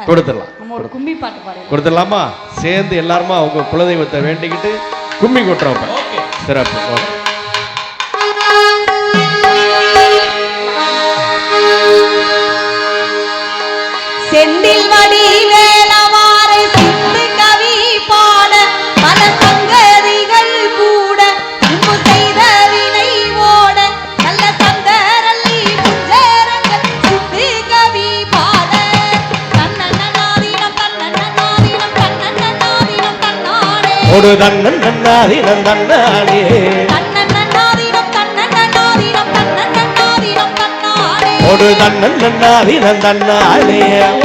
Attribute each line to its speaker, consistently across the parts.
Speaker 1: கொடுத்துடலாம். நம்ம ஒரு கும்மி பாட்டு பாடு கொடுத்துடலாமா? சேர்ந்து எல்லாருமா அவங்க குலதெய்வத்தை வேண்டிக்கிட்டு கும்மி கொட்டுறோம். சிறப்பு.
Speaker 2: செந்தில் வடி வேலவாரை சிந்து கவி பாட பல சங்கதிகள் கூட முன்பு செய்த வினை ஓட நல்ல சங்கரல்லி புஞ்சரங்கள் சிந்து கவி பாட தன்னன்னாதீனம் தன்னன்னாதீனம் தன்னன்னாதீனம் தன்னானே
Speaker 1: ஒரு தன்னன்னாதீனம் தன்னானே ஒரு தன்னன்னாதீனம் தன்னானே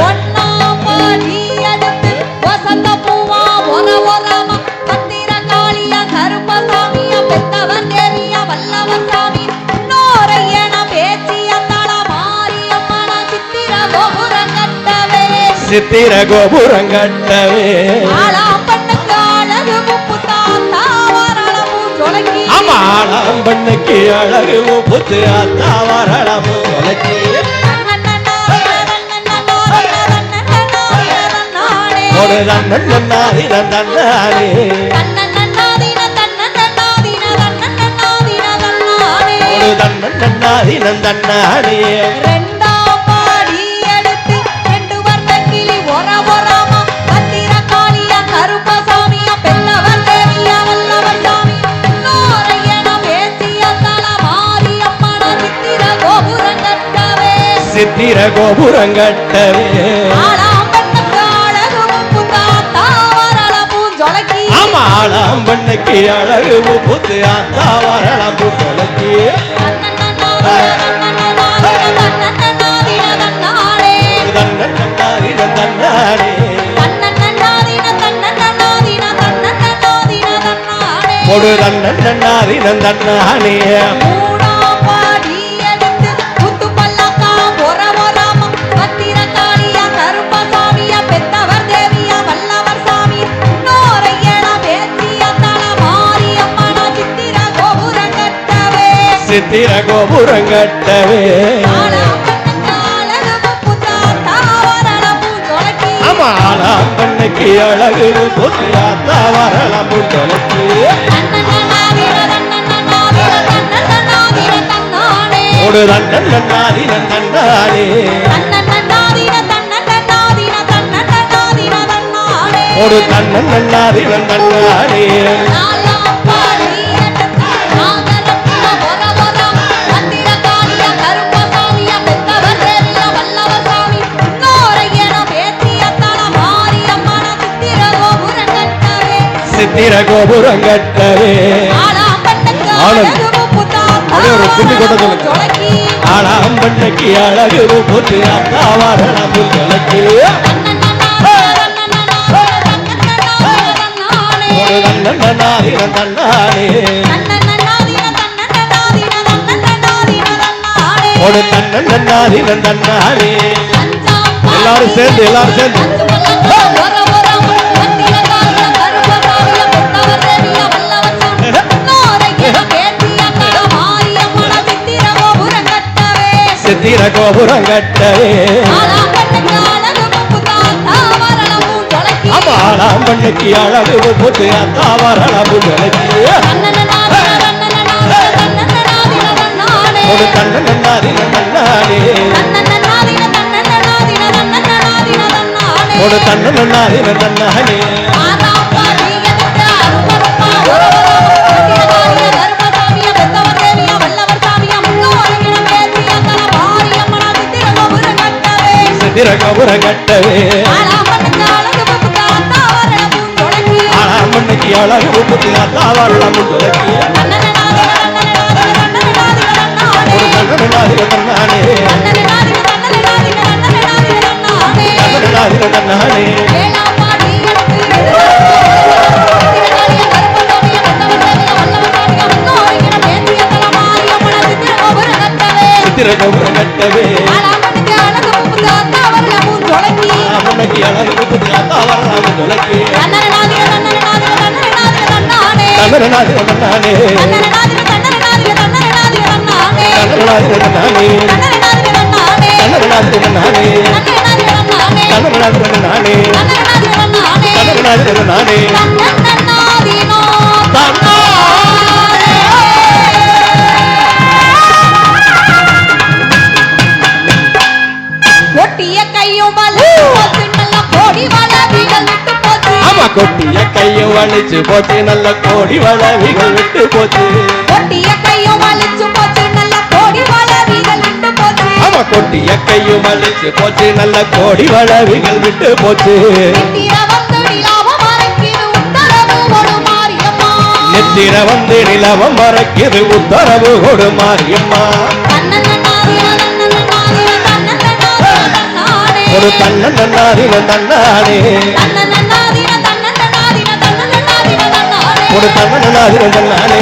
Speaker 2: ஒன்னாம் பாடி அடுத்து வசந்த பூவா ஒரவரமா மந்திர காளியா கருப்பசாமியா பெத்தவன் தேவியா வல்லவன் சாமி நோரையன பேச்சிய தல மாரியம்மன சித்திர கோபுரம் கட்டவே
Speaker 1: சித்திர கோபுரம் கட்டவே
Speaker 2: ஆளாம்பண்ணுக்கு அழகு முப்பு தாத்தா வரளமு சொலக்கி
Speaker 1: ஆமா ஆளாம்பண்ணுக்கு அழகு முப்பு தாத்தா வரளமு சொலக்கி ஒரு தன்னன்னாதீனம் தன்னானே ஒரு தன்னன்னாதீனம் தன்னானே
Speaker 2: ரெண்டாம் பாடி எடுத்து ரெண்டு வர்ண கிளி ஒரவரமா மந்திர காளியா கருப்பசாமியா பெத்தவன் தேவியா வல்லவன் சாமி நோரையன பேசிய தல மாரியம்மன சித்திர கோபுரம் கட்டவே
Speaker 1: சித்திர கோபுரம் கட்டவே ஆளாம்பண்ணுக்கு அழகு முப்பு தாத்தா வரளமு சொலக்கி ஒரு தன்னன்னாதீனம் தன்னானே சித்திர கோபுரம் கட்டவே ஆமா ஆளாம்பண்ணுக்கு அழகு முப்பு தாத்தா வரளமு சொலக்கி ஒரு தன்னன்னாதீனம் தன்னானே ஒரு தன்னன்னாதீனம் தன்னானே சித்திர கோபுரம் கட்டவே ஒரு கும்மி கொட்ட சொல்லுங்க. ஆளாம்பண்ணுக்கு அழகு முப்பு தாத்தா வரளமு சொலக்கி ஒரு தன்னன்னாதீனம் தன்னானே ஒரு தன்னன்னாதீனம் தன்னானே எல்லாரும் சேர்ந்து சித்திர கோபுரம் கட்டவே ஆமா ஆளாம்பண்ணுக்கு அழகு முப்பு தாத்தா வரளமு சொலக்கி ஒரு தன்னன்னாதீனம் தன்னானே ஒரு தன்னன்னாதீனம் தன்னானே சித்திர கோபுரம் கட்டவே ஆளாம்பண்ணுக்கு அழகு முப்பு தாத்தா வரளமு சொலக்கி ஒரு தன்னன்னாதீனம் தன்னானே தன்னன்னாதீனம் தன்னானே சித்திர கோபுரம் கட்டவே ஆளாம்பண்ணுக்கு அழகு முப்பு தாத்தா வரளமு சொலக்கி தன்னன்னாதீனம் தன்னானே தன்னன்னாதீனம் தன்னானே
Speaker 2: கோடி வளவிகள் விட்டு போச்சு
Speaker 1: ஆமா கொட்டிய கையும் வலிச்சு போச்சு நல்ல கோடி வளவிகள் விட்டு போச்சு
Speaker 2: கொட்டிய கையும் வலிச்சு போச்சு நல்ல கோடி வளவிகள் விட்டு போச்சு
Speaker 1: ஆமா கொட்டிய கையும் வலிச்சு போச்சு நல்ல கோடி வளவிகள் விட்டு போச்சு
Speaker 2: நித்திர வந்து நிலாவ மறைக்குது உத்தரவு கொடு மாரியம்மா
Speaker 1: நெத்திர வந்து நிலவம் மறைக்குது உத்தரவு கொடு மாரியம்மா ஒரு தன்னன்னாதின தன்னானே ஒரு தன்னன்னாதின தன்னானே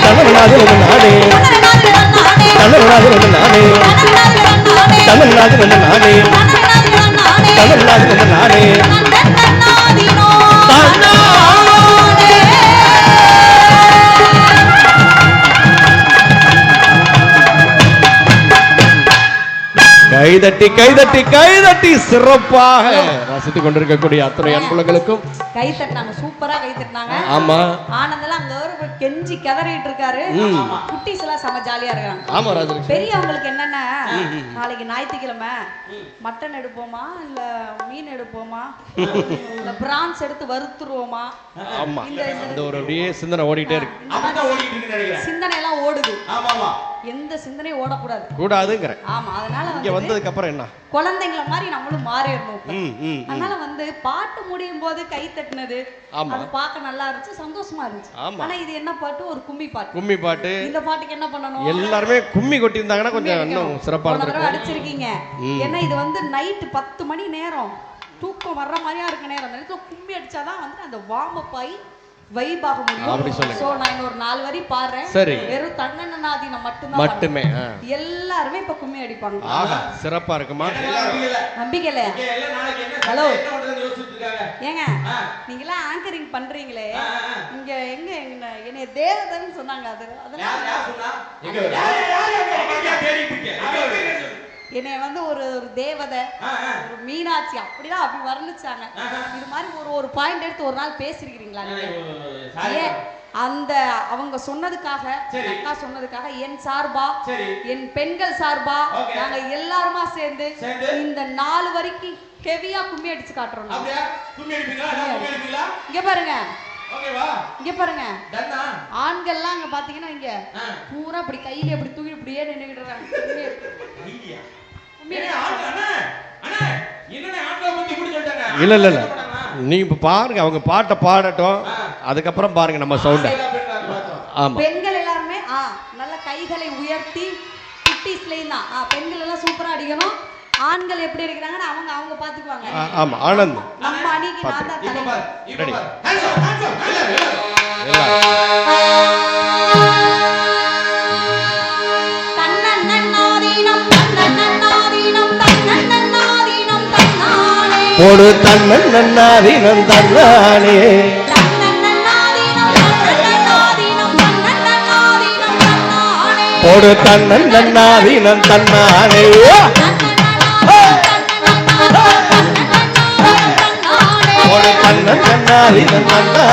Speaker 1: தன்னன்னாதின நானே தன்னன்னாதின நானே தன்னன்னாதின நானே தன்னன்னாதின நானே கைதட்டி கைதட்டி கைதட்டி சிறப்பாக ரசித்துக் கொண்டிருக்கக்கூடிய அத்தனை அன்புலங்களுக்கும்
Speaker 2: கை தட்டினாங்க, சூப்பரா கை தட்டினாங்க.
Speaker 1: ஆமா
Speaker 2: ஆனந்தெல்லாம் அங்க ஒரு கெஞ்சி கதறிட்டு இருக்காரு. குட்டீஸ் எல்லாம் செம ஜாலியா இருக்காங்க.
Speaker 1: ஆமா ராஜலட்சுமி.
Speaker 2: பெரியவங்களுக்கு என்னன்னா நாளைக்கு ஞாயிற்றுக்கிழமை மட்டன் எடுப்போமா இல்ல மீன் எடுப்போமா இல்ல பிரான்ஸ் எடுத்து வறுத்துருவோமா,
Speaker 1: ஆமா இந்த ஒரு அப்படியே சிந்தனை ஓடிட்டே இருக்கு.
Speaker 2: சிந்தனை எல்லாம் ஓடுது. எந்த சிந்தனையும் ஓடக்கூடாது
Speaker 1: கூடாதுங்கிற.
Speaker 2: ஆமா அதனால
Speaker 1: இங்க வந்ததுக்கு அப்புறம் என்ன
Speaker 2: குழந்தைங்கள மாதிரி நம்மளும் மாறிடணும். அதனால வந்து பாட்டு முடியும் போது கை தட்டினது அது பார்க்க நல்லா இருந்துச்சு, சந்தோஷமா இருந்துச்சு. ஆனா இது என்ன பாட்டு? ஒரு கும்மி பாட்டு. கும்மி பாட்டு. இந்த பாட்டுக்கு என்ன பண்ணணும்? எல்லாருமே கும்மி கொட்டி இருந்தாங்கன்னா கொஞ்சம் இன்னும் சிறப்பா இருந்திருக்கும். அடிச்சிருக்கீங்க. ஏன்னா இது வந்து நைட் 10 மணி நேரம் தூக்கம் வர்ற மாதிரியா இருக்க நேரம். அந்த நேரத்துல கும்மி அடிச்சாதான் வந்து அந்த வார்ம் அப் ஆகி வைபாக முடியும். சோ நான் இன்னொரு 4 வரி பாடுறேன். வெறும் தன்னன்னாதீனம் மட்டுமே எல்லாருமே இப்ப கும்மி அடிப்பாங்க. ஆஹா சிறப்பா இருக்குமா? நம்பிக்கை இல்லையா? ஹலோ ஏங்க நீங்க எல்லாம் ஆங்கரிங் பண்றீங்களே, இங்க எங்க என்னைய தேவதைன்னு சொன்னாங்க. என்னைய வந்து ஒரு தேவதை, ஒரு மீனாட்சி அப்படிதான் அப்படி வர்ணிச்சாங்க. இது மாதிரி ஒரு பாயிண்ட் எடுத்து ஒரு நாள் பேசிருக்கீங்களா? ஏன் அந்த அவங்க சொன்னதுக்காக, அக்கா சொன்னதுக்காக என் சார்பா, என் பெண்கள் சார்பா நாங்க எல்லாருமா சேர்ந்து இந்த 4 வரைக்கும் ஹெவியா கும்மி அடிச்சு காட்டுறோம். இங்க பாருங்க, இங்க பாருங்க, ஆண்கள்லாம் அங்க பாத்தீங்கன்னா இங்க பூரா அப்படி கையில அப்படி தூக்கி இப்படியே நின்னுகிட்டு இருக்காங்க.
Speaker 1: இல்ல இல்ல இல்ல நீ இப்ப பாருங்க, அவங்க பாட்டை பாடட்டும், அதுக்கப்புறம் பாருங்க நம்ம சவுண்ட. ஆமா
Speaker 2: பெண்கள் எல்லாருமே நல்ல கைகளை உயர்த்தி குட்டீஸ்லயும் தான் பெண்கள் எல்லாம் சூப்பரா அடிக்கணும். ஆண்கள் எப்படி அடிக்கிறாங்கன்னு அவங்க அவங்க பாத்துக்குவாங்க. ஆமா ஆனந்த் நம்ம அணிக்கு நான் தான் தலைவர். ரெடி
Speaker 1: போடு தன்னன்னாதீனம் தன்னானே போடு தன்னன்னாதீனம் தன்னானே போடு தன்னன்னாதீனம் தன்னானே போடு தன்னன்னாதீனம் தன்னானே ஒரு தன்னன்னாதீனம் தன்னானே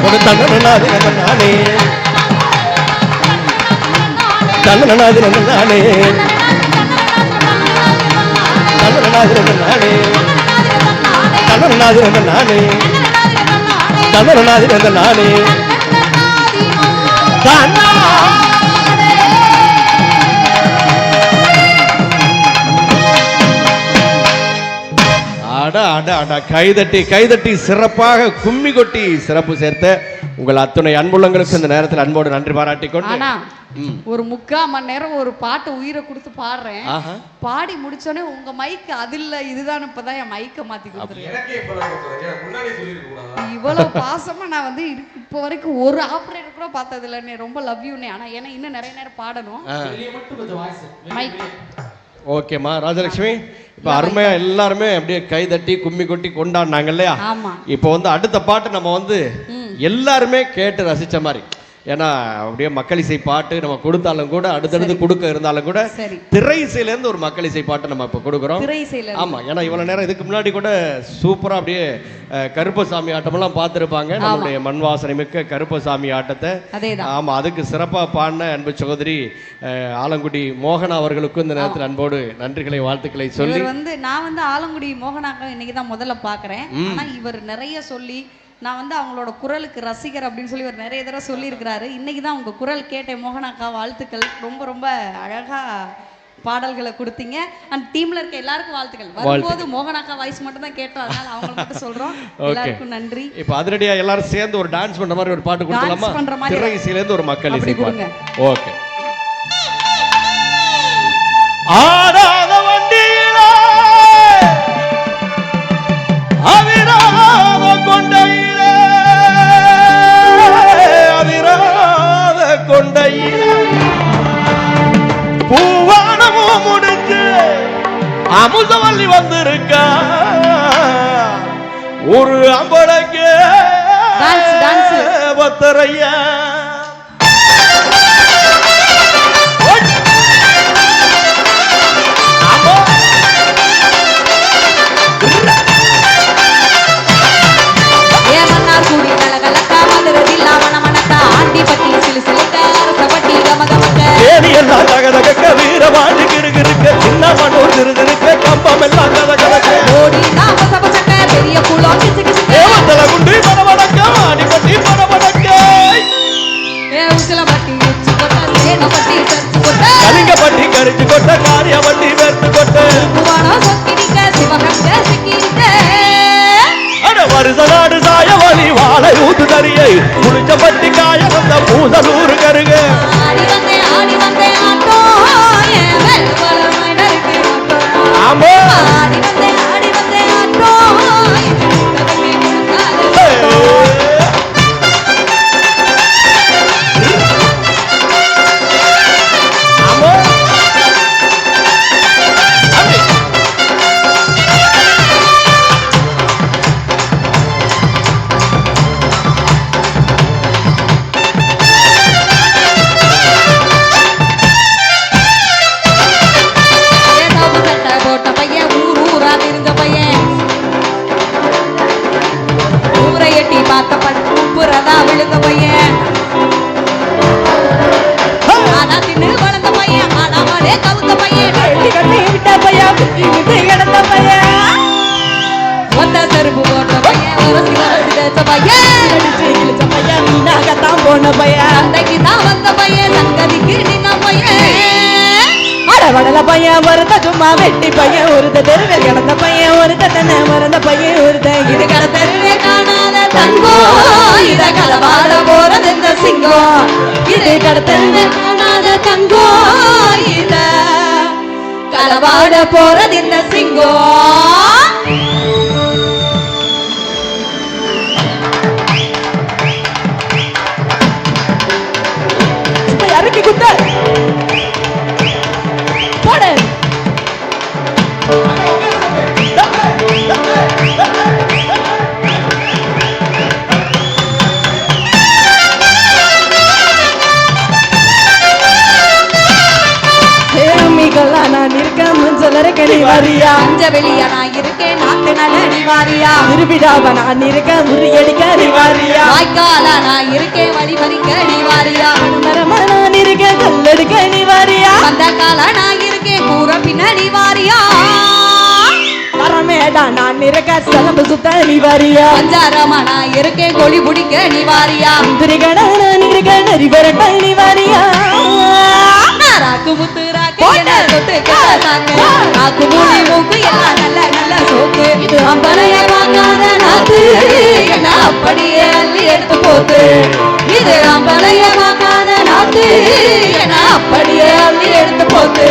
Speaker 1: ஒரு தன்னன்னாதீனம் தன்னானே தன்னன்னாதீனம் தன்னானே தன்னன்னாதீனம் தன்னானே தன்னன்னாதீனம் தன்னானே தன்னன்னாதீனம் தன்னானே தன்னா கைதட்டி கைதட்டி சிறப்பாக கும்மி கொட்டி சிறப்பு சேர்த்த உங்கள் அத்துணை அன்புள்ளங்களுக்கு இந்த நேரத்தில் அன்போடு நன்றி பாராட்டி கொண்டு
Speaker 2: ஒரு 3/4 மணி நேரம் ஒரு பாட்டு உயிரை கொடுத்து பாடுறேன். பாடி முடிச்சோடனே உங்க மைக்கு அது இல்ல இதுதான், இப்பதான் என் மைக்க மாத்தி கொடுத்துருக்கேன். இவ்வளவு பாசமா நான் வந்து இப்போ வரைக்கும் ஒரு ஆபரேட்டர் கூட பார்த்தது இல்லைன்னு ரொம்ப லவ் யூனே. ஆனா ஏன்னா இன்னும் நிறைய நேரம் பாடணும்.
Speaker 1: ஓகேமா ராஜலட்சுமி, இப்ப அருமையா எல்லாருமே அப்படியே கை தட்டி கும்மி கொட்டி கொண்டாடினாங்க இல்லையா? இப்ப வந்து அடுத்த பாட்டு நம்ம வந்து எல்லாருமே கேட்டு ரசிச்ச மாதிரி ஏன்னா அப்படியே மக்கள் இசை பாட்டு நம்ம கொடுத்தாலும் கூட அடுத்தடுத்து கொடுக்க இருந்தாலும் கூட திரை இசையிலேருந்து ஒரு மக்கள் இசை பாட்டு நம்ம இப்போ கொடுக்குறோம். ஆமா, ஏன்னா இவ்வளவு நேரம் இதுக்கு முன்னாடி கூட சூப்பரா அப்படியே கருப்பசாமி ஆட்டமெல்லாம் பார்த்துருப்பாங்க. நம்மளுடைய மண் வாசனை மிக்க கருப்பசாமி ஆட்டத்தை. ஆமா, அதுக்கு சிறப்பாக பாடின அன்பு சகோதரி ஆலங்குடி மோகனா அவர்களுக்கும் இந்த நேரத்தில் அன்போடு நன்றிகளை வாழ்த்துக்களை சொல்லி
Speaker 2: நான் வந்து ஆலங்குடி மோகனாக்க இன்னைக்கு தான் முதல்ல பார்க்குறேன். ஆனா இவர் நிறைய சொல்லி நான் வந்து அவங்களோட குரலுக்கு ரசிகர் அப்படின்னு சொல்லி ஒரு நிறைய தடவை சொல்லியிருக்கிறாரு. இன்னைக்கு தான் உங்க குரல் கேட்டேன் மோகனாக்கா, வாழ்த்துக்கள். ரொம்ப ரொம்ப அழகா பாடல்களை கொடுத்தீங்க. அந்த டீம்ல இருக்க எல்லாருக்கும் வாழ்த்துக்கள். வரும்போது மோகனாக்கா வாய்ஸ் மட்டும் தான் கேட்டோம், அதனால அவங்களுக்கு மட்டும் சொல்றோம். எல்லாருக்கும் நன்றி.
Speaker 1: இப்போ அதிரடியா எல்லாரும் சேர்ந்து ஒரு டான்ஸ் பண்ற மாதிரி ஒரு பாட்டு கொடுக்கலாமா? திரை இசையில இருந்து ஒரு மக்கள் இசை பாட்டு. ஓகே. ஆடாத வண்டியில அவிராத கொண்டையில அவிராத கொண்டையில பூவானமும் முடிஞ்சு அமுதவல்லி வந்திருக்கா ஒரு அம்பளக்கு பத்தரையா வீரவாண்டி கிருகிருக்க சின்ன மனோர் திருதிருக்க கம்பம் எல்லாம் கதகதக்க ஓடி நாம சபசக்க பெரிய குளம் கிசுகிசுக்க குண்டி படபடக்க ஆடிப்பட்டி படபடக்க உசிலப்பட்டி உச்சி கொட்ட சேனப்பட்டி சர்ச்சு கொட்ட கலிங்கப்பட்டி கரிச்சு கொட்ட காரியப்பட்டி வெறுத்து கொட்ட குவானா சொக்கினிக்க சிவகங்க சிக்கினிக்க அட வருஷ நாடு சாயவழி வாழை ஊத்து தரியை குளிச்சப்பட்டி காய வந்த பூசலூர் கருக ஆடி வந்தே ஆட்டோ ஆமா ஆடி வந்தே ஆட்டோ வடல பையன் ஒருத்த சும்மா வெட்டி பையன் ஒருத்த தெருவே கிடந்த பையன் ஒருத்த தன்னை மறந்த பையன் ஒருத்த இது கட தெருவே காணாத தங்கம் இத கலவாட போறது இந்த சிங்கம் இது கட தெருவே காணாத தங்கம் இத கலவாட போறது இந்த சிங்கம் யாருக்கு குத்த நான் இருக்கேன் மஞ்சளரக்கடி வாரியா அஞ்ச வெளியா நான் இருக்கேன் நாட்டு நலடி வாரியா விரும்பிடாவ நான் இருக்கேன் முறியடிக்கடி வாரியா வாய்க்கால நான் இருக்கேன் வழி மறிக்கடி வாரியா மரமா நான் இருக்கேன் கல்லடிக்கடி வாரியா அந்த கால நான் இருக்கேன் கூற பின்னடி வாரியா வரமேடா நான் இருக்கேன் சிலம்பு சுத்த நீ வாரியா பஞ்சாரமா நான் இருக்கேன் கொடி பிடிக்க நீ வாரியா திரிகடா நான் இருக்கேன் நரி வரட்ட நீ வாரியா ராக்கு முத்து ராக்கு என்ன தொட்டு கட்டாங்க ராக்கு மூடி மூக்கு எல்லாம் நல்ல நல்ல சோக்கு இது அம்பளைய வாங்காத நாத்து என்ன அப்படியே அள்ளி எடுத்து போத்து இது அம்பளைய வாங்காத நாத்து என்ன அப்படியே அள்ளி எடுத்து போத்து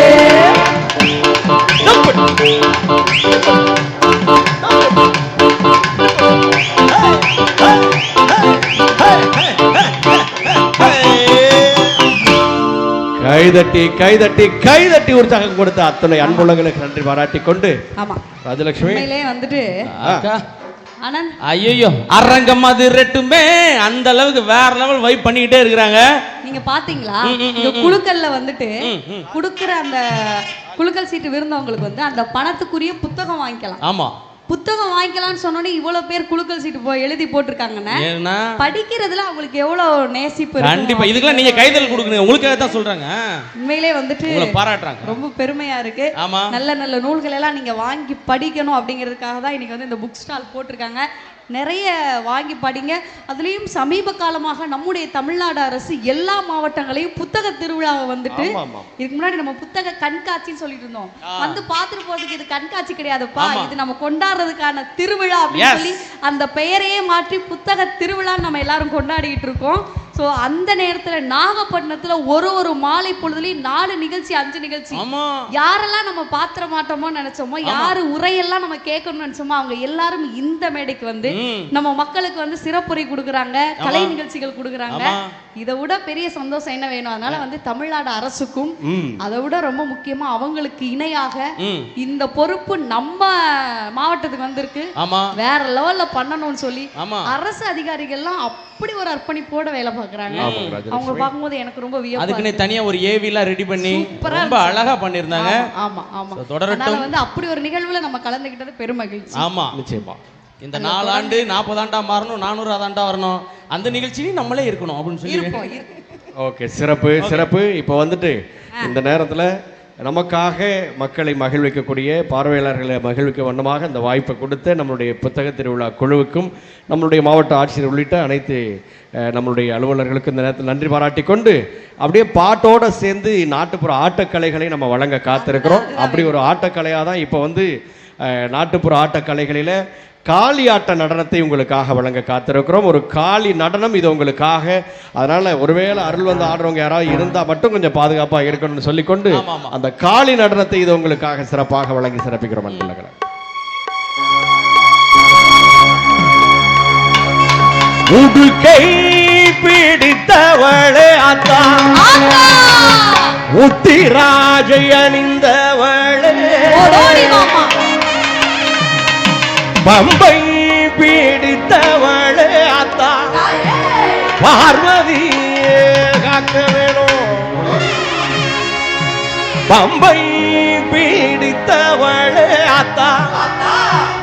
Speaker 1: கைதட்டி கைதட்டி கைதட்டி உற்சாகம் கொடுத்த அத்தனை அன்புள்ளங்களுக்கு நன்றி பாராட்டி கொண்டு ராஜலட்சுமி வந்துட்டு
Speaker 3: ஐயோ அரங்கம் அது ரெட்டுமே அந்த அளவுக்கு வேற லெவல் வைப் பண்ணிக்கிட்டே இருக்கிறாங்க.
Speaker 2: நீங்க பாத்தீங்களா இந்த குழுக்கள்ல வந்துட்டு குடுக்குற அந்த குழுக்கள் சீட்டு விருந்தவங்களுக்கு வந்து அந்த பணத்துக்குரிய புத்தகம் வாங்கிக்கலாம்.
Speaker 3: ஆமா,
Speaker 2: புத்தகம் வாங்கிக்கலாம்னு சொன்னோன்னே இவ்வளவு பேர் குழுக்கள் சீட்டு எழுதி போட்டிருக்காங்கன்னா படிக்கிறதுல அவங்களுக்கு எவ்வளவு நேசிப்பு.
Speaker 3: கண்டிப்பா இதுக்கெல்லாம் நீங்க கைதல் கொடுக்கணும். உங்களுக்காக தான் சொல்றாங்க.
Speaker 2: உண்மையிலே வந்துட்டு
Speaker 3: பாராட்டுறாங்க.
Speaker 2: ரொம்ப பெருமையா இருக்கு. நல்ல நல்ல நூல்கள் எல்லாம் நீங்க வாங்கி படிக்கணும் அப்படிங்கிறதுக்காக தான் இன்னைக்கு வந்து இந்த புக் ஸ்டால் போட்டிருக்காங்க. நிறைய வாங்கி படிங்க. அதுலேயும் சமீப காலமாக நம்முடைய தமிழ்நாடு அரசு எல்லா மாவட்டங்களையும் புத்தக திருவிழாவை வந்துட்டு இதுக்கு முன்னாடி நம்ம புத்தக கண்காட்சின்னு சொல்லிட்டு இருந்தோம். வந்து பார்த்துட்டு போறதுக்கு இது கண்காட்சி கிடையாதுப்பா, இது நம்ம கொண்டாடுறதுக்கான திருவிழா அப்படின்னு சொல்லி அந்த பெயரையே மாற்றி புத்தக திருவிழா நம்ம எல்லாரும் கொண்டாடிட்டு இருக்கோம். ஸோ அந்த நேரத்தில் நாகப்பட்டினத்தில் ஒரு மாலை பொழுதுலையும் 4 நிகழ்ச்சி 5 நிகழ்ச்சி யாரெல்லாம் நம்ம பாத்திர மாட்டோமோ நினைச்சோமோ, யாரு உரையெல்லாம் நம்ம கேட்கணும்னு நினைச்சோமோ அவங்க எல்லாரும் இந்த மேடைக்கு வந்து நம்ம மக்களுக்கு வந்து சிறப்புரை கொடுக்குறாங்க, கலை நிகழ்ச்சிகள் கொடுக்குறாங்க. இதை விட பெரிய சந்தோஷம் என்ன வேணும்? அதனால வந்து தமிழ்நாடு அரசுக்கும் அதை விட ரொம்ப முக்கியமா அவங்களுக்கு இணையாக இந்த பொறுப்பு நம்ம மாவட்டத்துக்கு வந்திருக்கு. வேற லெவல்ல பண்ணணும்னு சொல்லி அரசு அதிகாரிகள்லாம் அப்படி ஒரு அர்ப்பணிப்போட வேலை பார்க்கறாங்க. அவங்க பார்க்கும்போது எனக்கு ரொம்ப வியப்பா.
Speaker 3: அதுக்குனே தனியா ஒரு ஏவிலாம் ரெடி பண்ணி ரொம்ப அழகா பண்ணிருந்தாங்க.
Speaker 2: ஆமா ஆமா, தொடரட்டும். வந்து அப்படி ஒரு நிகழ்வுல நம்ம கலந்துக்கிட்டது பெருமகிழ்ச்சி.
Speaker 3: ஆமா, நிச்சயமா. இந்த 4 ஆண்டு 40 ஆண்டா மாறணும், 400 ஆண்டா வரணும், அந்த நிகழ்ச்சியிலும் நம்மளே இருக்கணும் அப்படின்னு சொல்லி.
Speaker 4: ஓகே, சிறப்பு சிறப்பு. இப்போ வந்துட்டு இந்த நேரத்தில் நமக்காக மக்களை மகிழ்விக்கக்கூடிய பார்வையாளர்களை மகிழ்விக்க வண்ணமாக இந்த வாய்ப்பை கொடுத்த நம்மளுடைய புத்தக திருவிழா குழுவுக்கும் நம்மளுடைய மாவட்ட ஆட்சியர் உள்ளிட்ட அனைத்து நம்மளுடைய அலுவலர்களுக்கும் இந்த நேரத்தில் நன்றி பாராட்டி கொண்டு அப்படியே பாட்டோடு சேர்ந்து நாட்டுப்புற ஆட்டக்கலைகளை நம்ம வழங்க காத்திருக்கிறோம். அப்படி ஒரு ஆட்டக்கலையாக தான் இப்போ வந்து நாட்டுப்புற ஆட்டக்கலைகளில் காளி ஆட்ட நடனத்தை உங்களுக்காக வழங்க காத்திருக்கிறோம். ஒரு காளி நடனம் இது உங்களுக்காக. அதனால ஒருவேளை அருள் வந்து ஆடுறவங்க யாராவது இருந்தால் மட்டும் கொஞ்சம் பாதுகாப்பாக இருக்கணும்னு சொல்லிக்கொண்டு அந்த காளி நடனத்தை இது உங்களுக்காக சிறப்பாக வழங்கி சிறப்பிக்கிறோம். அன்புள்ளங்களை உடுக்கை பிடித்தவளே அத்தா, உத்திராஜை அணிந்தவளே, பம்பை பீடித்தவளே அத்தா, பார்வதி காக்க வேணும். பம்பை பீடித்தவளே அத்தா,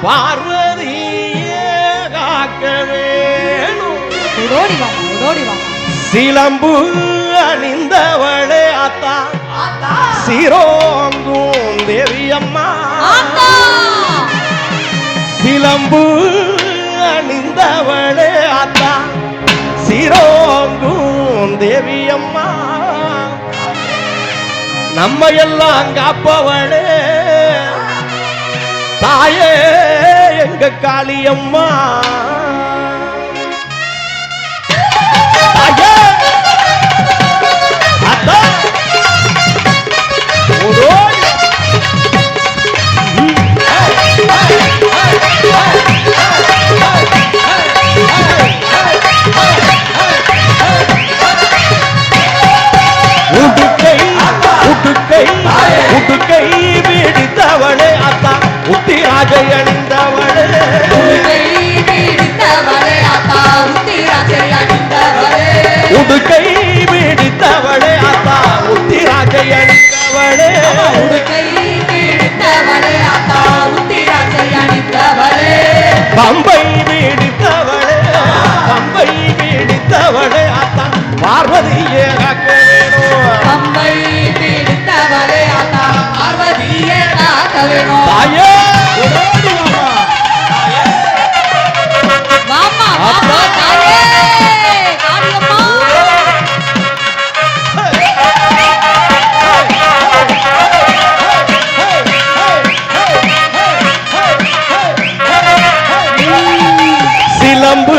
Speaker 4: பார்வதி காக்க வேணும். சிலம்பு அணிந்தவளே அத்தா, சிரோங்கும் தேவியம்மா, சிலம்பு அணிந்தவளே அத்தா, சிரோங்கும் தேவியம்மா, நம்ம எல்லாம் காப்பவளே தாயே எங்க காளியம்மா. உடுக்கை பிடித்தவளே அத்தா, உத்திராஜை அணிந்தவளே, உடுக்கை பிடித்தவளே அத்தா, உத்திராஜை அணிந்தவளே, பம்பை பிடித்தவளே, பம்பை பிடித்தவளே அத்தா, பார்வதியே காக்க வேணும். பம்பை பிடித்தவளே அத்தா, பார்வதியே காக்க வேணும். தாயே மாமா மாமா தாயே காளியம்மா. சிலம்பு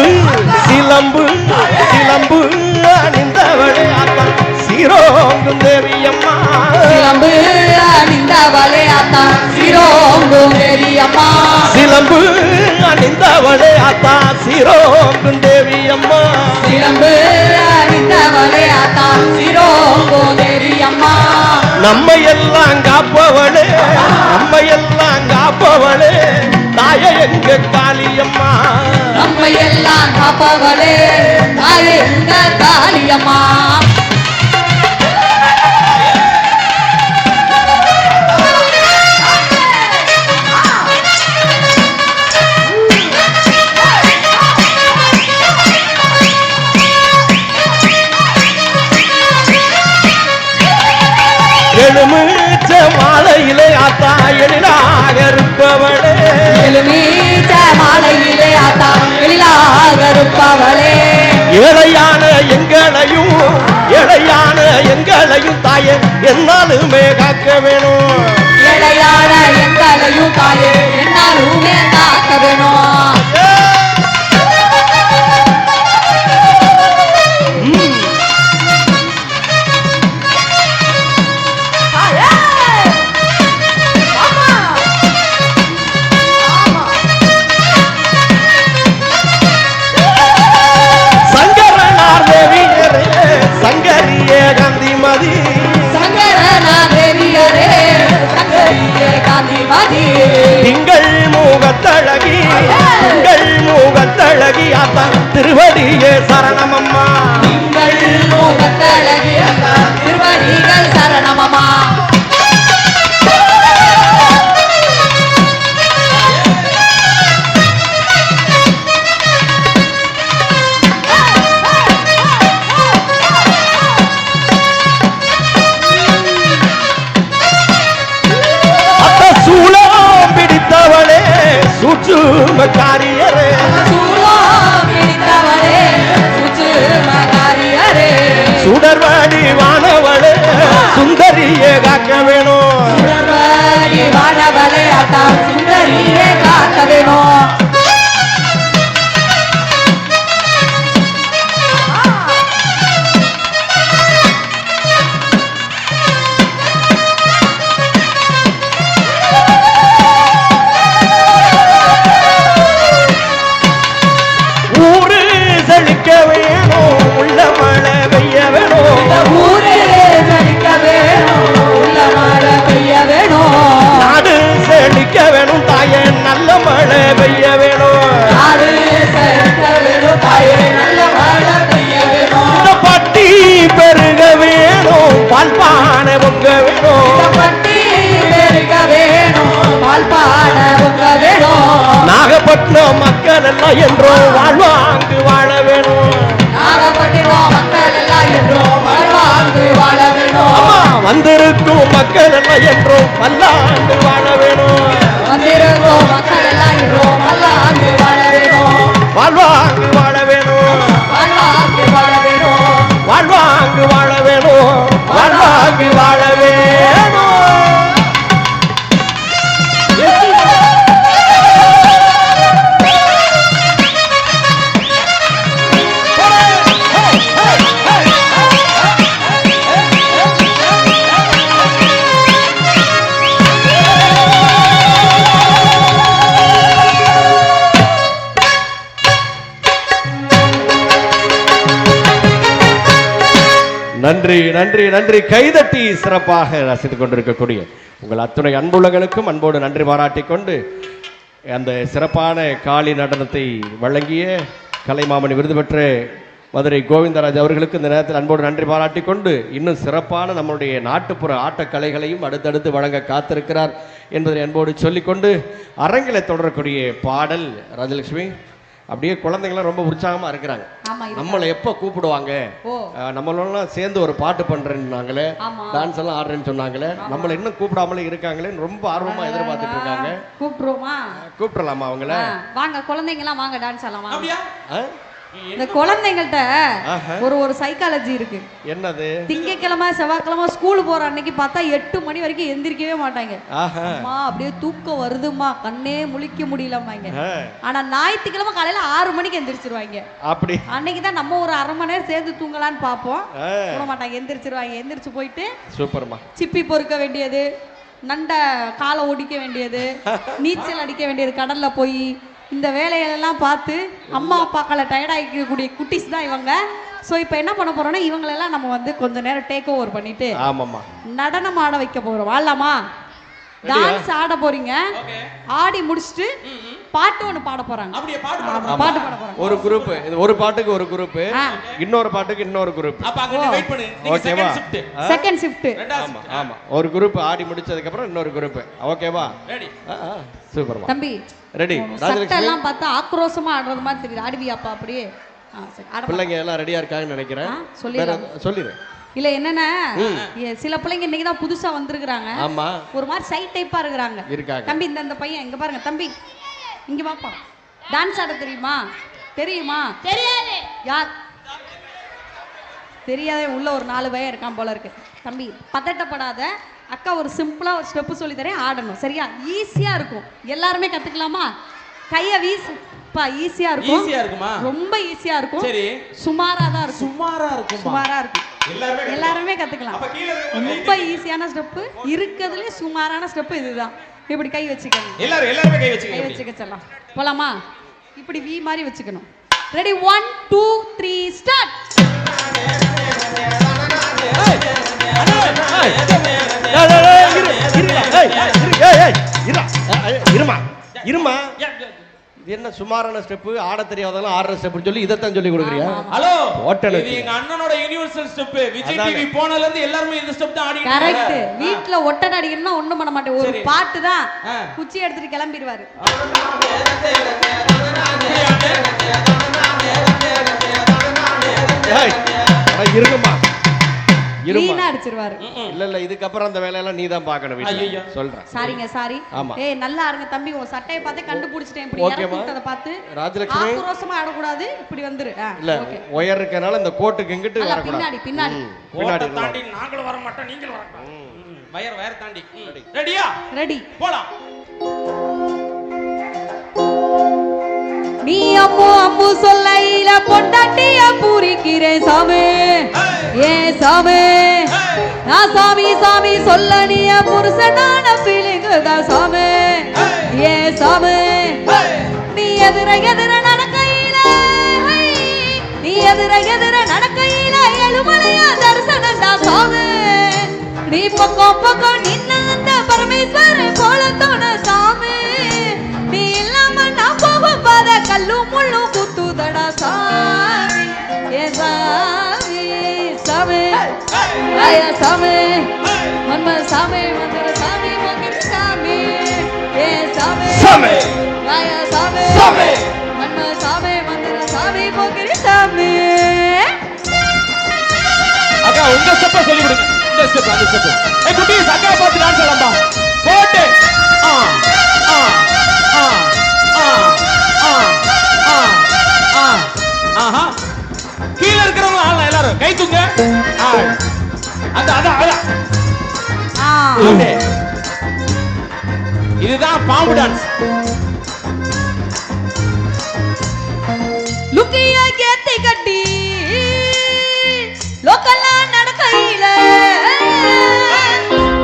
Speaker 4: சிலம்பு சிலம்பு அணிந்தவளே அத்தா, சிரோங்கும் தேவியம்மா, சிலம்பு அணிந்தவளே அத்தா, சிரோங்கும் தேவியம்மா, சிலம்பு அணிந்தவளே அத்தா, சிரோங்கும் தேவியம்மா, சிலம்பு அணிந்தவளே அத்தா, சிரோங்கும் தேவியம்மா, நம்ம எல்லாம் காப்பவளே, நம்ம எல்லாம் காப்பவளே தாயே எங்க காளியம்மா
Speaker 1: நம்ம எல்லாம் காப்பவளே தாயே எங்க காளியம்மா
Speaker 4: எழுமிச்ச மாலையிலே ஆத்தா எழிலாக இருப்பவளே
Speaker 1: எழுமீச்ச மாலையிலே ஆத்தா எழிலாக இருப்பவளே
Speaker 4: ஏழையான எங்களையும் தாயே என்னாலுமே காக்க வேணும்
Speaker 1: ஏழையான எங்களையும் தாயே என்னாலுமே காக்க வேணும்
Speaker 4: சங்கரியே காந்திமதி திங்கள் மூகத்தழகி ஆத்தா திருவடியே சரணமம்மா
Speaker 1: திங்கள் மூகத்தழகி ஆத்தா திருவடிகள் சரணமம்மா
Speaker 4: சூட்சுமக்காரியரே சுடர்வாடி வானவளே சுந்தரியே காக்க வேணும்
Speaker 1: வானவளே அத்தா சுந்தரியே காக்க வேணும்
Speaker 4: நாகப்பட்டினம் மக்கள் எல்லாம் என்றோ வாழ்வாங்கு வாழ வேணும் வந்திருக்கும் மக்கள் எல்லாம் என்றோ பல்லாண்டு வாழ வேணும் வாழ்வாங்கு வாழ வேணும் வாழ்வாங்கு வாழ வேணும் வாழ்வாங்கு வாழ வேணும் நன்றி நன்றி நன்றி கைதட்டி சிறப்பாக ரசித்துக் கொண்டிருக்கக்கூடிய உங்கள் அத்துணை அன்புள்ளங்களுக்கும் அன்போடு நன்றி பாராட்டி கொண்டு அந்த சிறப்பான காளி நடனத்தை வழங்கிய கலைமாமணி விருது பெற்ற மதுரை கோவிந்தராஜ் அவர்களுக்கு இந்த நேரத்தில் அன்போடு நன்றி பாராட்டி கொண்டு இன்னும் சிறப்பான நம்முடைய நாட்டுப்புற ஆட்டக்கலைகளையும் அடுத்தடுத்து வழங்க காத்திருக்கிறார் என்பதை அன்போடு சொல்லிக்கொண்டு அரங்கில் தொடரக்கூடிய பாடல் ராஜலட்சுமி அப்படியே குழந்தைங்களாம் ரொம்ப உற்சாகமா இருக்கிறாங்க. நம்மளை எப்ப கூப்பிடுவாங்க, நம்மளெல்லாம் சேர்ந்து ஒரு பாட்டு பண்றேன்னாங்களே, டான்ஸ் எல்லாம் ஆடுறேன்னு சொன்னாங்களே, நம்மளை இன்னும் கூப்பிடாமலே இருக்காங்களேன்னு ரொம்ப ஆர்வமா எதிர்பார்த்துட்டு இருக்காங்க.
Speaker 2: கூப்பிடுவோமா?
Speaker 4: கூப்பிடலாமா அவங்கள?
Speaker 2: வாங்க குழந்தைங்க எல்லாம் வாங்க, டான்ஸ் ஆடலாம். இந்த குழந்தைங்கள்ட்ட ஒரு சைக்காலஜி இருக்கு.
Speaker 4: என்னது?
Speaker 2: திங்கக்கிழமை செவ்வாய்க்கிழமை ஸ்கூல் போற அன்னைக்கு பார்த்தா 8 மணி வரைக்கும் எந்திரிக்கவே மாட்டாங்க. அம்மா அப்படியே தூக்கம் வருதுமா, கண்ணே முழிக்க முடியலம்மாங்க. ஆனா ஞாயிற்றுக்கிழமை காலையில 6 மணிக்கு எந்திரிச்சிருவாங்க.
Speaker 4: அப்படி
Speaker 2: அன்னைக்கு தான் நம்ம ஒரு அரை மணி நேரம் சேர்ந்து தூங்கலான்னு பார்ப்போம். போட மாட்டாங்க, எந்திரிச்சிருவாங்க. எந்திரிச்சு போயிட்டு
Speaker 4: சூப்பர்மா
Speaker 2: சிப்பி பொறுக்க வேண்டியது, நண்டை காலை ஒடிக்க வேண்டியது, நீச்சல் அடிக்க வேண்டியது கடல்ல போய், இந்த வேலையெல்லாம் பார்த்து அம்மா அப்பாக்களை டயர்டாகிக்கக்கூடிய குட்டிஸ் தான் இவங்க. ஸோ இப்போ என்ன பண்ண போறோம்னா இவங்களெல்லாம் நம்ம வந்து கொஞ்ச நேரம் டேக் ஓவர் பண்ணிட்டு நடனம் ஆட வைக்க போறோம். வாழலாமா? டான்ஸ் ஆட போறீங்க. ஆடி முடிச்சுட்டு பாட்டு ஒண்ணு பாட போறாங்க.
Speaker 3: அப்படியே பாட்டு
Speaker 2: ஆமா, பாட்டு பாட போறாங்க.
Speaker 4: ஒரு குரூப், ஒரு பாட்டுக்கு ஒரு குரூப், இன்னொரு பாட்டுக்கு இன்னொரு குரூப்.
Speaker 3: அப்ப அங்க வெயிட் பண்ணு. நீங்க
Speaker 4: ஓகேவா?
Speaker 2: Second shift.
Speaker 4: ஆமா ஆமா, ஒரு குரூப் ஆடி முடிச்சதுக்கு அப்புறம் இன்னொரு குரூப். ஓகேவா?
Speaker 3: ரெடி.
Speaker 4: சூப்பர்மா.
Speaker 2: தம்பி
Speaker 4: ரெடி.
Speaker 2: ராஜலட்சுமி எல்லாம் பார்த்தா ஆக்ரோஷமா ஆடுறது மாதிரி தெரியுது. ஆடுவியாப்பா அப்படியே? சரி, ஆட
Speaker 4: பிள்ளைங்க எல்லாம் ரெடியா இருக்காங்கன்னு நினைக்கிறேன். சொல்லிடு.
Speaker 2: இல்ல என்னன்னா, சில பிள்ளைங்க இன்னைக்கு தான் புதுசா வந்திருக்காங்க.
Speaker 4: ஆமா,
Speaker 2: ஒரு மாதிரி சைட் டைப்பா இருக்காங்க. தம்பி இந்த பையன் இங்க பாருங்க தம்பி, இங்க வாப்பா. டான்ஸ் ஆட தெரியுமா? தெரியுமா? தெரியாது. யார் தெரியாதே? உள்ள ஒரு 4 பையன் இருக்கான் போல இருக்கு. தம்பி பதட்டப்படாத, அக்கா ஒரு சிம்பிளா ஒரு ஸ்டெப் சொல்லி தரேன், ஆடணும் சரியா? ஈஸியா இருக்கும், எல்லாருமே கத்துக்கலாமா? கைய வீசு. ஈஸியா இருக்கும்.
Speaker 3: ஈஸியா இருக்குமா?
Speaker 2: ரொம்ப ஈஸியா இருக்கும்.
Speaker 3: சரி,
Speaker 2: சுமாரா தான் இருக்கும்.
Speaker 3: சுமாரா
Speaker 2: இருக்கும். எல்லாருமே கத்துக்கலாம். ரொம்ப ஈஸியான ஸ்டெப் இருக்குதுல, சுமாரான ஸ்டெப் இதுதான். இப்படி கை வச்சுக்கணும்.
Speaker 3: எல்லாரும் கை
Speaker 2: வச்சுக்க சொல்லலாம். போலாமா? இப்படி வி மாதிரி வச்சுக்கணும். Ready 1 2 3 start.
Speaker 4: இருமா, இது என்ன சுமாரான ஸ்டெப்? ஆட தெரியாதவங்க ஆடுற ஸ்டெப் சொல்லி இதைத்தான் சொல்லி கொடுக்குறியா?
Speaker 3: ஹலோ,
Speaker 4: ஹோட்டல்
Speaker 3: இது எங்க அண்ணனோட யுனிவர்சல் ஸ்டெப். விஜய் டிவி போனல இருந்து எல்லாரும் இந்த ஸ்டெப் தான் ஆடிட்டு இருக்காங்க.
Speaker 2: கரெக்ட். வீட்ல ஒட்டட அடிக்கணும்னா ஒண்ணும் பண்ண மாட்டேன், ஒரு பாட்டு தான். குச்சி எடுத்துட்டு கிளம்பிடுவாரு.
Speaker 4: இருங்கம்மா,
Speaker 2: நீனா அடிச்சிருவாரு.
Speaker 4: இல்ல இதுக்கு அப்புறம் அந்த வேலையெல்லாம் நீ தான் பார்க்கணும். ஐயோ சொல்றேன்.
Speaker 2: சாரிங்க, சாரி. ஏய் நல்லா இருங்க தம்பி, உன் சட்டையை பார்த்து கண்டுபிடிச்சிட்டேன். இப்படி இறக்கிட்டத பார்த்து
Speaker 4: ராஜலட்சுமி
Speaker 2: ஆக்ரோஷமா ஆட கூடாது, இப்படி வந்துரு.
Speaker 4: இல்ல ஒயர் இருக்கனால இந்த கோட்டுக்கு எங்கிட்டு வர கூடாது.
Speaker 2: பின்னாடி
Speaker 3: கோட்டை தாண்டி நாங்களும் வர மாட்டோம், நீங்களும் வர கூடாது. வயர் தாண்டி. ரெடியா?
Speaker 2: ரெடி,
Speaker 3: போலாம்.
Speaker 2: நீ அம்மு சொல்லையில பொண்டாட்டிய பூரிக்கிறேன் சாமி. ஏ சாமி, நான் சாமி சொல்ல நீ புருஷனான ஃபீலிங் தான் சாமி. ஏ சாமி, நீ எதிர நடக்கையில, நீ எதிர நடக்கையில எழுமலையா தரிசனண்டா சாமி. நீ பக்கம் நின்ன அந்த பரமேஸ்வரன் போல தோண சாமி. நீ இல்லாம நான் போகும் பாத கல்லும் முள்ளும் குத்துதடா சாமி. ஏ சாமி சாமி, ராயா சாமி, மன்ம சாமி, மந்திர சாமி, மந்திர சாமி. ஏ சாமி, ராயா சாமி, மன்ம சாமி, மந்திர சாமி, மந்திர சாமி.
Speaker 3: அக்கா உங்க ஸ்டெப்ப சொல்லி கொடுங்க. இந்த ஸ்டெப், அந்த ஸ்டெப். ஏய் குட்டீஸ், அக்கா பார்த்து டான்ஸ் ஆடலாம்டா. போடு. ஆஹா, கீழ இருக்கிறவங்க ஆள எல்லாரும் கை தூங்க. இதுதான் பாம்பு டான்ஸ்.
Speaker 2: லுக்கியா கேத்தை கட்டி லோக்கலா நடக்கையில,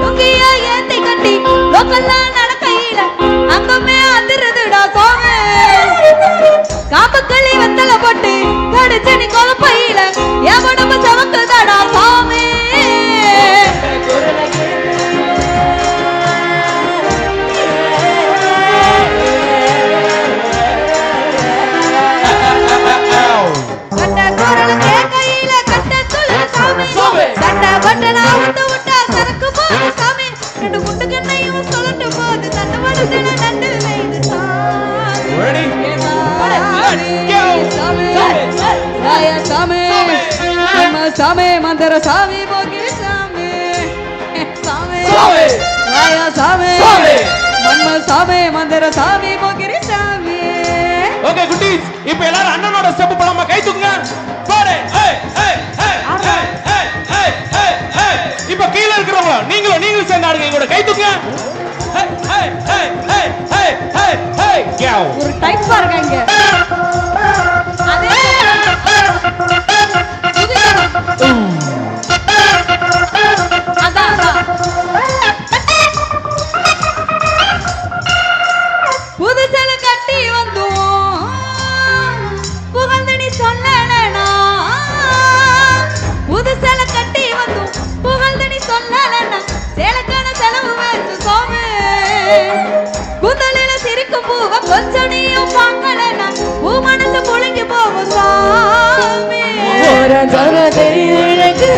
Speaker 2: லுக்கியா ஏத்தை கட்டி லோக்கலா நடக்கையில அங்கமே அதிருதுடா சாமி. காம்பக்களி வந்தல போட்டு கடிச்சனி கொலப்பையில எவனும் சவக்குதடா சாமி. கட்ட குரல் கேட்கையில கட்ட துளு சாமி. சட்ட பட்டனா வந்து விட்டா சரக்கு போது சாமி. ரெண்டு குண்டு கண்ணையும் சொல்லட்டு போது தட்டு வடத்துல நண்டு வைது சாமி. சாமி, மந்திர சாமி, போகிரி சாமி. சாமி, ராயா சாமி, மன்ம சாமி, மந்திர சாமி, போகிரி சாமி.
Speaker 3: ஓகே குட்டீஸ், இப்போ எல்லாரும் அண்ணனோட ஸ்டெப் போலாமா? கை தூக்குங்க. போடு. இப்போ கீழ இருக்கிறவங்க நீங்களும் சேர்ந்து ஆடுங்க. எங்களோட கை தூக்குங்க.
Speaker 2: ஒரு டைப்பா இருக்காங்க. புதுசல கட்டி வந்தோம் புகழ்ந்தடி சொல்லலனா. புதுசல கட்டி வந்தோம் புகழ்ந்தடி சொல்லலனா. சேலக்கான செலவு வச்சு சோமே குந்தலில சிரிக்கும் பூவ கொஞ்சம் நீயும் பார்க்கலனா உன் மனசு புழுங்கி போகும் சாமி
Speaker 1: ஒரு தர தெரியுது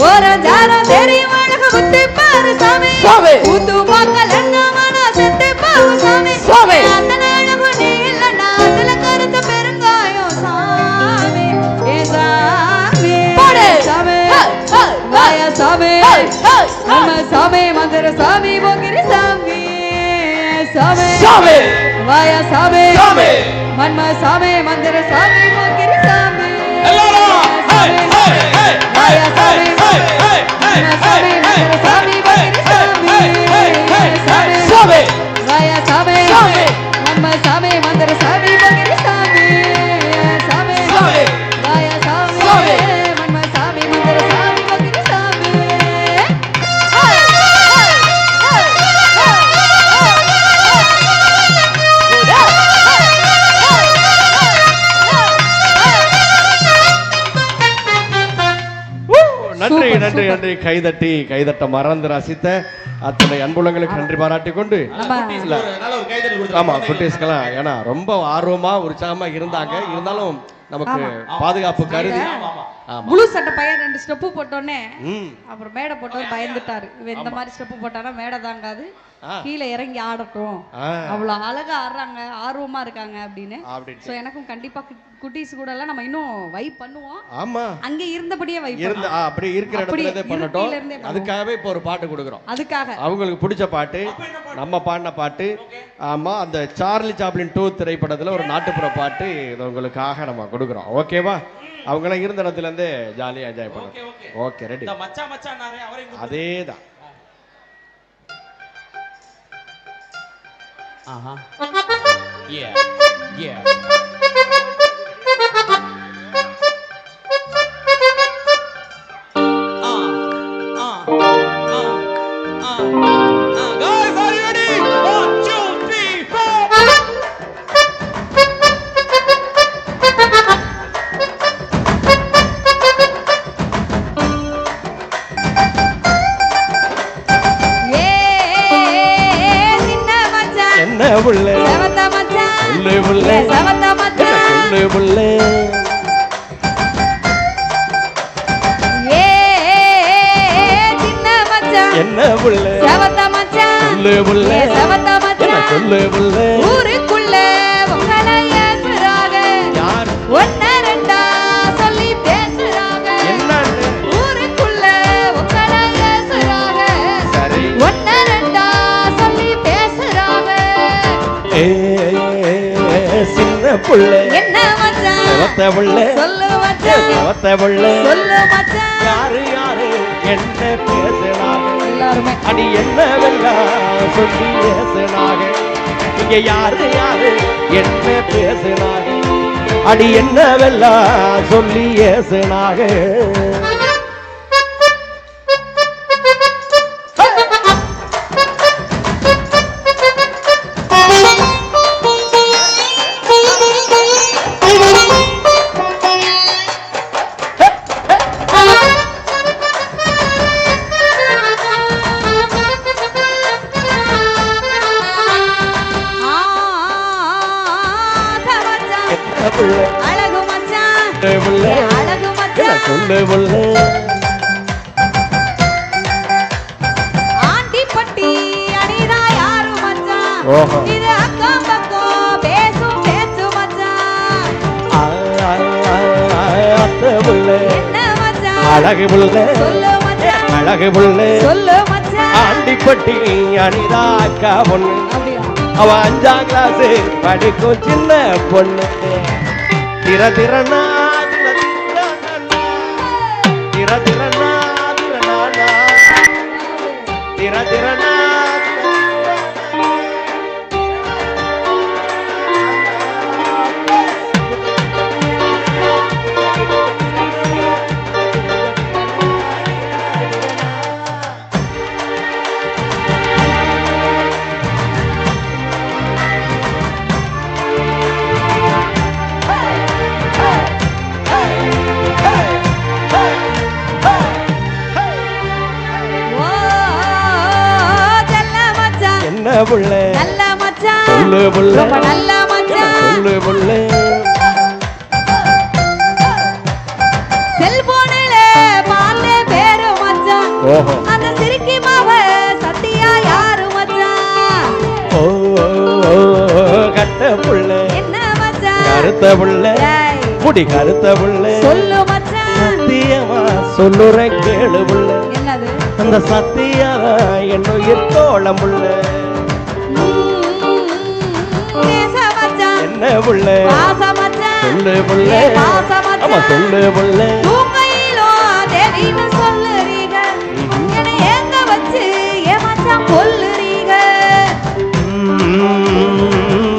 Speaker 2: ஒரு ஜார தெரியும் அழகு புத்தி பாரு சாமி ஊத்து பார்க்கலன்னா மனசெத்து போகும் சாமி அத்தனை அழகு நீ இல்லைன்னா அதுல கருத்த பெருங்காயம் சாமி ஏ சாமி சாமி வாயா சாமி நம்ம சாமி மந்திர சாமி போகிரி சாமி சாமி வாயா சாமி மன்ம சாமி மந்திர சாமி போகிரி சாமி வாயா சாமி மன்ம சாமி மந்திர சாமி போகிரி சாமி வாயா சாமி மன்ம சாமி மந்திர சாமி போகிரி சாமி வாயா சாமி மன்ம சாமி மந்திர சாமி போகிரி சாமி
Speaker 4: நன்றி நன்றி நன்றி கைதட்ட மறந்து ரசித்த அத்தனை அன்புள்ளங்களுக்கு நன்றி பாராட்டி கொண்டு இல்ல ஆமா குட்டீஸ்கெல்லாம் ஏன்னா ரொம்ப ஆர்வமா உற்சாகமா இருந்தாங்க இருந்தாலும் நமக்கு பாதுகாப்பு கருதி
Speaker 2: முழு சட்டை பையன் 2 ஸ்டெப்பு போட்டோன்னே அப்புறம் மேடை போட்டவர் பயந்துட்டாரு இவன் இந்த மாதிரி ஸ்டெப்பு போட்டானா மேடை தாங்காது கீழே இறங்கி ஆடட்டும் அவ்வளவு அழகா ஆடுறாங்க ஆர்வமா இருக்காங்க அப்படின்னு சோ எனக்கும் கண்டிப்பா குட்டீஸ் கூட எல்லாம் நம்ம இன்னும் வைப் பண்ணுவோம்
Speaker 4: ஆமா
Speaker 2: அங்க இருந்தபடியே வைப்
Speaker 4: இருந்து அப்படி இருக்கிற இடத்துல இருந்தே பண்ணட்டும் அதுக்காகவே இப்போ ஒரு பாட்டு கொடுக்குறோம்
Speaker 2: அதுக்காக
Speaker 4: அவங்களுக்கு பிடிச்ச பாட்டு நம்ம பாடின பாட்டு ஆமா அந்த சார்லி சாப்ளின் 2 திரைப்படத்துல ஒரு நாட்டுப்புற பாட்டு இது உங்களுக்காக நம்ம கொடுக்குறோம் ஓகேவா அவங்களாம் இருந்த இடத்துல இருந்தே ஜாலியா என்ஜாய் பண்ணுங்க ஓகே ரெடி அதேதான்
Speaker 3: Yeah. Guys, are you ready? 1, 2, 3, 4.
Speaker 4: என்ன புள்ள
Speaker 2: செவத்த மச்சான்
Speaker 4: புள்ள புள்ள
Speaker 2: செவத்த மச்சான்
Speaker 4: புள்ள புள்ள
Speaker 2: சின்ன மச்சான்
Speaker 4: என்ன புள்ள
Speaker 2: செவத்த மச்சான்
Speaker 4: புள்ள புள்ள
Speaker 2: செவத்த மச்சான்
Speaker 4: புள்ள புள்ள
Speaker 2: ஊருக்குள்ள உங்களை ஏசுறாங்க
Speaker 4: யார்
Speaker 2: ஒன்ன ரெண்டா சொல்லி பேசுறாங்க
Speaker 4: என்னன்னு
Speaker 2: ஊருக்குள்ள உங்களை ஏசுறாங்க
Speaker 4: சரி
Speaker 2: ஒன்ன ரெண்டா சொல்லி பேசுறாங்க
Speaker 4: சின்ன புள்ள
Speaker 2: என்ன மச்சான்
Speaker 4: செவத்த புள்ள
Speaker 2: சொல்லு மச்சான்
Speaker 4: செவத்த புள்ள
Speaker 2: சொல்லு மச்சான்
Speaker 4: யாரு யாரு என்ன பேசுறாங்க
Speaker 2: எல்லாருமே
Speaker 4: அடி என்னவெல்லாம் சொல்லி பேசுனாங்க இங்க யாரு யாரு என்ன பேசுனாங்க அடி என்னவெல்லாம் சொல்லி பேசுனாங்க
Speaker 2: அழகு மச்சான் அழகு மச்சான்
Speaker 4: சொல்லு புள்ள
Speaker 2: ஆண்டி பட்டி அணிதா யாரு மச்சான்
Speaker 4: ஓஹோ.
Speaker 2: இது அக்கம் பக்கம் பேசும் பேச்சு மச்சான்
Speaker 4: அத்தை புள்ள
Speaker 2: என்ன மச்சான்
Speaker 4: அழகு புள்ள
Speaker 2: சொல்லு மச்சான்
Speaker 4: அழகு புள்ள
Speaker 2: சொல்லு மச்சான்
Speaker 4: ஆண்டிப்பட்டி அனிதா அக்கா பொண்ணு
Speaker 2: அப்படியா
Speaker 4: அவ 5ஆம் கிளாஸ் படிக்கும் சின்ன பொண்ணு திர திறனா திர திறனா திர திறனா என்ன புள்ள
Speaker 2: நல்ல மச்சான்
Speaker 4: சொல்லு புள்ள
Speaker 2: ரொம்ப நல்ல மச்சான்
Speaker 4: சொல்லு புள்ள
Speaker 2: செல்போனில பார்த்த பேரு மச்சான்
Speaker 4: ஓஹோ
Speaker 2: அந்த சிரிக்கி மாவ சத்தியா யாரு மச்சான்
Speaker 4: ஓ கட்ட புள்ள
Speaker 2: என்ன மச்சான்
Speaker 4: கருத்த புள்ள
Speaker 2: ஏய்,
Speaker 4: முடி கருத்த புள்ள
Speaker 2: சொல்லு மச்சான்
Speaker 4: சத்தியமா சொல்லுற கேளு புள்ள
Speaker 2: என்னது
Speaker 4: அந்த சத்தியா என்னுயிர் தோழம் புள்ள
Speaker 2: நேச மச்சான்
Speaker 4: என்ன புள்ள
Speaker 2: பாச மச்சான்
Speaker 4: சொல்லு புள்ள
Speaker 2: ஏ பாச மச்சான்
Speaker 4: ஆமா சொல்லு புள்ள
Speaker 2: தூங்கையிலோ தேவின்னு சொல்லுறீங்க என்னை ஏங்க வச்சு ஏ மச்சான் கொல்லுறீங்க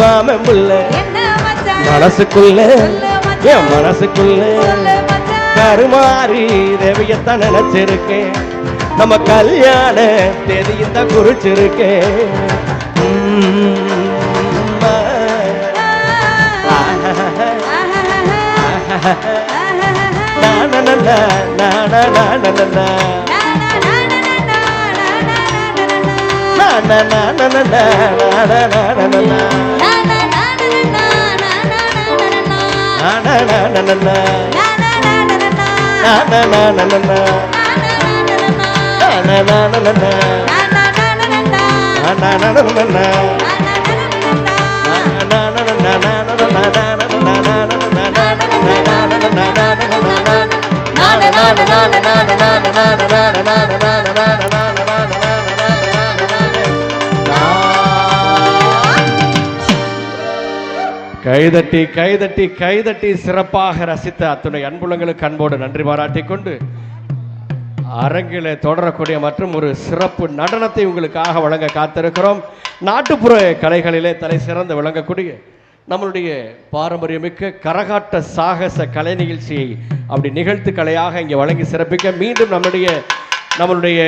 Speaker 4: மாமன் புள்ள
Speaker 2: என்ன மச்சான்
Speaker 4: மனசுக்குள்ள
Speaker 2: சொல்லு மச்சான்
Speaker 4: என் மனசுக்குள்ள
Speaker 2: சொல்லு மச்சான்
Speaker 4: கருமாறி தேவியத்தான் நினைச்சிருக்கேன் நம்ம கல்யாண தேதியத்தான் குறிச்சிருக்கேன் கைதட்டி கைதட்டி கைதட்டி சிறப்பாக ரசித்த அத்துணை அன்புள்ளங்களுக்கு அன்போடு நன்றி பாராட்டிக் கொண்டு அரங்கில் தொடரக்கூடிய மற்றும் ஒரு சிறப்பு நடனத்தை உங்களுக்காக வழங்க காத்திருக்கிறோம். நாட்டுப்புற கலைகளிலே தலை சிறந்து விளங்கக்கூடிய நம்மளுடைய பாரம்பரியமிக்க கரகாட்ட சாகச கலை நிகழ்ச்சியை அப்படி நிகழ்த்து கலையாக இங்கே வழங்கி சிறப்பிக்க மீண்டும் நம்மளுடைய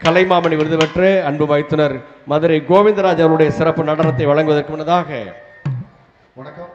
Speaker 4: கலைமாமணி விருது பெற்ற அன்பு மைத்துனர் மதுரை கோவிந்தராஜ் அவருடைய சிறப்பு நடனத்தை வழங்குவதற்கு முன்னதாக
Speaker 5: வணக்கம்.